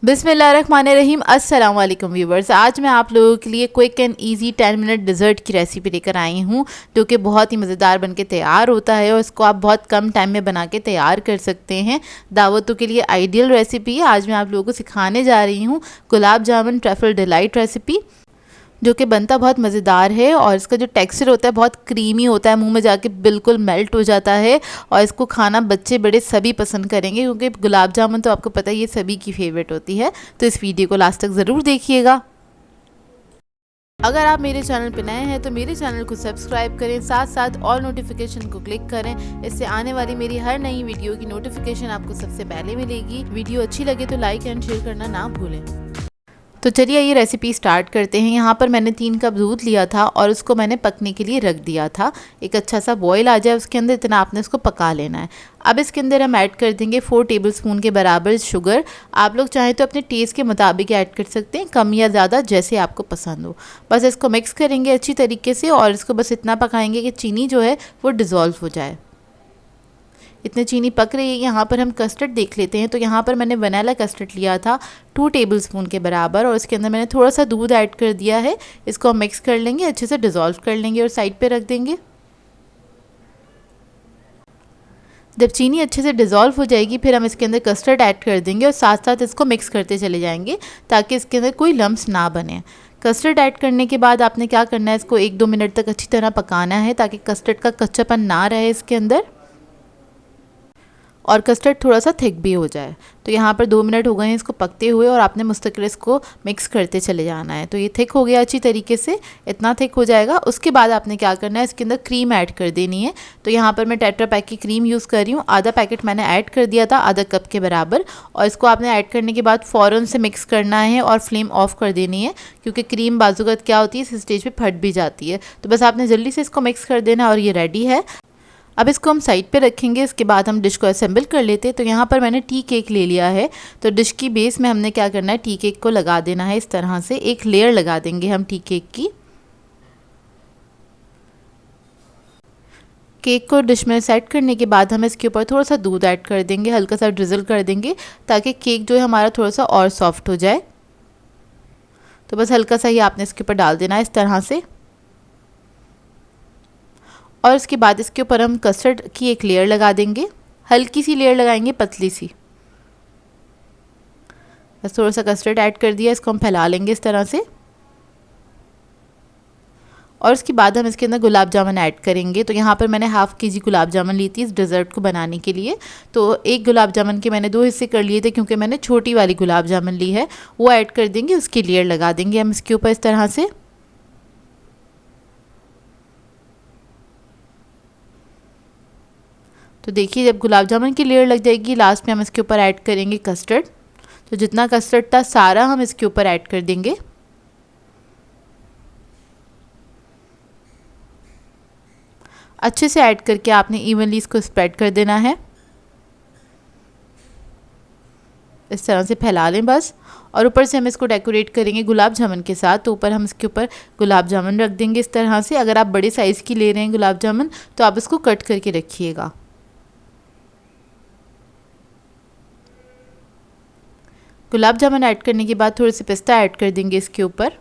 बिस्मिल्लाहिर्रहमानिर्रहीम। अस्सलाम वालेकुम व्यूवर्स। आज मैं आप लोगों के लिए quick and easy 10 minute dessert की रेसिपी लेकर आई हूँ, जो कि बहुत ही मज़ेदार बनके तैयार होता है और इसको आप बहुत कम टाइम में बना के तैयार कर सकते हैं। दावतों के लिए आइडियल रेसिपी है। आज मैं आप लोगों को सिखाने जा रही हूँ gulab jamun truffle delight recipe, जो कि बनता बहुत मज़ेदार है और इसका जो टेक्सचर होता है बहुत क्रीमी होता है, मुंह में जाके बिल्कुल मेल्ट हो जाता है और इसको खाना बच्चे बड़े सभी पसंद करेंगे, क्योंकि गुलाब जामुन तो आपको पता है ये सभी की फेवरेट होती है। तो इस वीडियो को लास्ट तक ज़रूर देखिएगा। अगर आप मेरे चैनल पर नए हैं तो मेरे चैनल को सब्सक्राइब करें, साथ साथ ऑल नोटिफिकेशन को क्लिक करें। इससे आने वाली मेरी हर नई वीडियो की नोटिफिकेशन आपको सबसे पहले मिलेगी। वीडियो अच्छी लगे तो लाइक एंड शेयर करना ना भूलें। तो चलिए ये रेसिपी स्टार्ट करते हैं। यहाँ पर मैंने 3 कप दूध लिया था और उसको मैंने पकने के लिए रख दिया था। एक अच्छा सा बॉईल आ जाए उसके अंदर, इतना आपने उसको पका लेना है। अब इसके अंदर हम ऐड कर देंगे 4 टेबलस्पून के बराबर शुगर। आप लोग चाहें तो अपने टेस्ट के मुताबिक ऐड कर सकते हैं, कम या ज़्यादा जैसे आपको पसंद हो। बस इसको मिक्स करेंगे अच्छी तरीके से और इसको बस इतना पकाएंगे कि चीनी जो है वो डिज़ोल्व हो जाए। इतने चीनी पक रही है। यहाँ पर हम कस्टर्ड देख लेते हैं। तो यहाँ पर मैंने वनीला कस्टर्ड लिया था 2 टेबलस्पून के बराबर और इसके अंदर मैंने थोड़ा सा दूध ऐड कर दिया है। इसको हम मिक्स कर लेंगे, अच्छे से डिज़ोल्व कर लेंगे और साइड पे रख देंगे। जब चीनी अच्छे से डिज़ोल्व हो जाएगी फिर हम इसके अंदर कस्टर्ड ऐड कर देंगे और साथ साथ इसको मिक्स करते चले जाएंगे ताकि इसके अंदर कोई लम्स ना बने। कस्टर्ड ऐड करने के बाद आपने क्या करना है, इसको 1-2 मिनट तक अच्छी तरह पकाना है ताकि कस्टर्ड का कच्चापन ना रहे इसके अंदर और कस्टर्ड थोड़ा सा थिक भी हो जाए। तो यहाँ पर 2 मिनट हो गए हैं इसको पकते हुए और आपने मुस्तकिल इसको मिक्स करते चले जाना है। तो ये थिक हो गया अच्छी तरीके से, इतना थिक हो जाएगा। उसके बाद आपने क्या करना है, इसके अंदर क्रीम ऐड कर देनी है। तो यहाँ पर मैं टेट्रा पैक की क्रीम यूज़ कर रही हूँ। आधा पैकेट मैंने ऐड कर दिया था, आधा कप के बराबर। और इसको आपने ऐड करने के बाद फ़ौरन से मिक्स करना है और फ्लेम ऑफ कर देनी है, क्योंकि क्रीम बाजुगत क्या होती है इस स्टेज पर फट भी जाती है। तो बस आपने जल्दी से इसको मिक्स कर देना और ये रेडी है। अब इसको हम साइड पे रखेंगे। इसके बाद हम डिश को असेंबल कर लेते हैं। तो यहाँ पर मैंने टी केक ले लिया है। तो डिश की बेस में हमने क्या करना है, टी केक को लगा देना है। इस तरह से एक लेयर लगा देंगे हम टी केक की। केक को डिश में सेट करने के बाद हम इसके ऊपर थोड़ा सा दूध ऐड कर देंगे, हल्का सा ड्रिजल कर देंगे ताकि केक जो है हमारा थोड़ा सा और सॉफ्ट हो जाए। तो बस हल्का सा ही आपने इसके ऊपर डाल देना है इस तरह से। और इसके बाद इसके ऊपर हम कस्टर्ड की एक लेयर लगा देंगे, हल्की सी लेयर लगाएंगे, पतली सी। बस थोड़ा सा कस्टर्ड ऐड कर दिया, इसको हम फैला लेंगे इस तरह से। और उसके बाद हम इसके अंदर गुलाब जामुन ऐड करेंगे। तो यहाँ पर मैंने ½ kg गुलाब जामुन ली थी इस डिज़र्ट को बनाने के लिए। तो एक गुलाब जामुन के मैंने 2 हिस्से कर लिए थे, क्योंकि मैंने छोटी वाली गुलाब जामुन ली है। वो ऐड कर देंगे, उसकी लेयर लगा देंगे हम इसके ऊपर इस तरह से। तो देखिए जब गुलाब जामुन की लेयर लग जाएगी, लास्ट में हम इसके ऊपर ऐड करेंगे कस्टर्ड। तो जितना कस्टर्ड था सारा हम इसके ऊपर ऐड कर देंगे। अच्छे से ऐड करके आपने इवनली इसको स्प्रेड कर देना है। इस तरह से फैला लें बस। और ऊपर से हम इसको डेकोरेट करेंगे गुलाब जामुन के साथ। तो ऊपर हम इसके ऊपर गुलाब जामुन रख देंगे इस तरह से। अगर आप बड़े साइज़ की ले रहे हैं गुलाब जामुन तो आप इसको कट करके रखिएगा। गुलाब जामुन ऐड करने के बाद थोड़े से पिस्ता ऐड कर देंगे इसके ऊपर,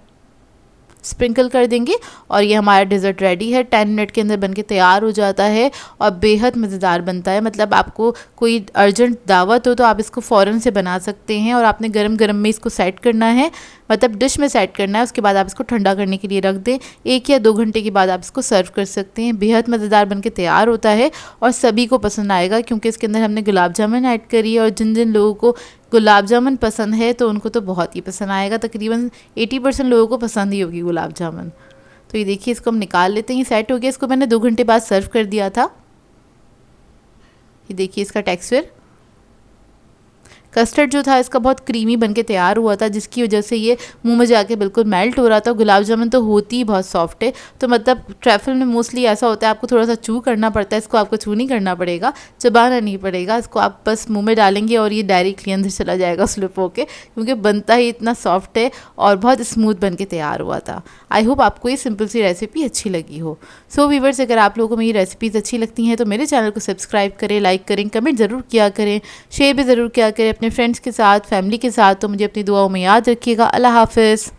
स्प्रिंकल कर देंगे और ये हमारा डेज़र्ट रेडी है। 10 मिनट के अंदर बनके तैयार हो जाता है और बेहद मज़ेदार बनता है। मतलब आपको कोई अर्जेंट दावत हो तो आप इसको फ़ौरन से बना सकते हैं और आपने गरम गरम में इसको सेट करना है, मतलब डिश में सेट करना है। उसके बाद आप इसको ठंडा करने के लिए रख दें। 1 या 2 घंटे के बाद आप इसको सर्व कर सकते हैं। बेहद मज़ेदार बनके तैयार होता है और सभी को पसंद आएगा, क्योंकि इसके अंदर हमने गुलाब जामुन ऐड करी है और जिन जिन लोगों को गुलाब जामुन पसंद है तो उनको तो बहुत ही पसंद आएगा। तकरीबन 80% लोगों को पसंद ही होगी गुलाब जामुन। तो ये देखिए इसको हम निकाल लेते हैं। ये सेट हो गया। इसको मैंने 2 घंटे बाद सर्व कर दिया था। ये देखिए इसका टेक्सचर। कस्टर्ड जो था इसका बहुत क्रीमी बनके तैयार हुआ था, जिसकी वजह से ये मुंह में जाके बिल्कुल मेल्ट हो रहा था। गुलाब जामुन तो होती ही बहुत सॉफ्ट है। तो मतलब ट्रैफल में मोस्टली ऐसा होता है आपको थोड़ा सा चू करना पड़ता है। इसको आपको चू नहीं करना पड़ेगा, चबाना नहीं पड़ेगा। इसको आप बस मुंह में डालेंगे और ये डायरेक्टली अंदर चला जाएगा स्लिप होके, क्योंकि बनता ही इतना सॉफ्ट है और बहुत स्मूथ बन के तैयार हुआ था। आई होप आपको ये सिंपल सी रेसिपी अच्छी लगी हो। सो व्यूअर्स, अगर आप लोगों को मेरी रेसिपीज़ अच्छी लगती हैं तो मेरे चैनल को सब्सक्राइब करें, लाइक करें, कमेंट ज़रूर किया करें, शेयर भी ज़रूर किया करें अपने फ्रेंड्स के साथ, फैमिली के साथ। तो मुझे अपनी दुआओं में याद रखिएगा। अल्लाह हाफ़िज़।